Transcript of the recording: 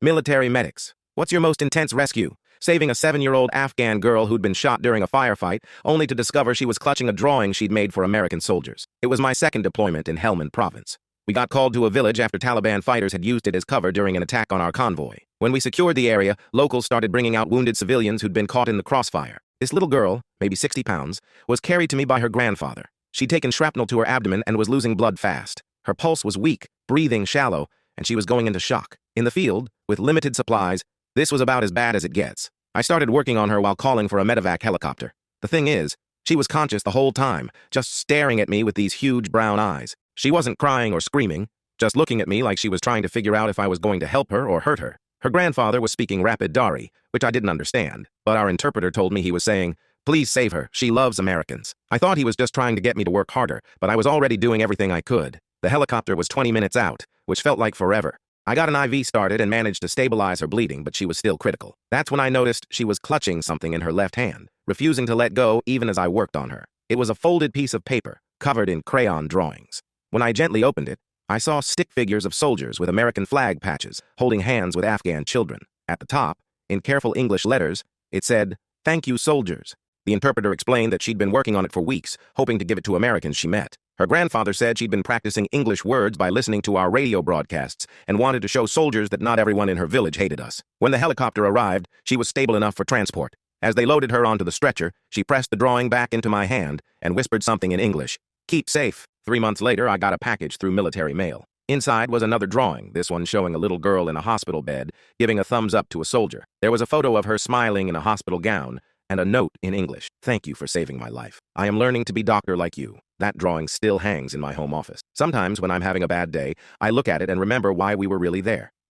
Military medics. What's your most intense rescue? Saving a 7-year-old Afghan girl who'd been shot during a firefight, only to discover she was clutching a drawing she'd made for American soldiers. It was my second deployment in Helmand Province. We got called to a village after Taliban fighters had used it as cover during an attack on our convoy. When we secured the area, locals started bringing out wounded civilians who'd been caught in the crossfire. This little girl, maybe 60 pounds, was carried to me by her grandfather. She'd taken shrapnel to her abdomen and was losing blood fast. Her pulse was weak, breathing shallow, and she was going into shock. In the field, with limited supplies, this was about as bad as it gets. I started working on her while calling for a medevac helicopter. The thing is, she was conscious the whole time, just staring at me with these huge brown eyes. She wasn't crying or screaming, just looking at me like she was trying to figure out if I was going to help her or hurt her. Her grandfather was speaking rapid Dari, which I didn't understand, but our interpreter told me he was saying, "Please save her, she loves Americans." I thought he was just trying to get me to work harder, but I was already doing everything I could. The helicopter was 20 minutes out, which felt like forever. I got an IV started and managed to stabilize her bleeding, but she was still critical. That's when I noticed she was clutching something in her left hand, refusing to let go even as I worked on her. It was a folded piece of paper, covered in crayon drawings. When I gently opened it, I saw stick figures of soldiers with American flag patches, holding hands with Afghan children. At the top, in careful English letters, it said, "Thank you, soldiers." The interpreter explained that she'd been working on it for weeks, hoping to give it to Americans she met. Her grandfather said she'd been practicing English words by listening to our radio broadcasts and wanted to show soldiers that not everyone in her village hated us. When the helicopter arrived, she was stable enough for transport. As they loaded her onto the stretcher, she pressed the drawing back into my hand and whispered something in English. "Keep safe." 3 months later, I got a package through military mail. Inside was another drawing, this one showing a little girl in a hospital bed, giving a thumbs up to a soldier. There was a photo of her smiling in a hospital gown, and a note in English. "Thank you for saving my life. I am learning to be doctor like you." That drawing still hangs in my home office. Sometimes when I'm having a bad day, I look at it and remember why we were really there.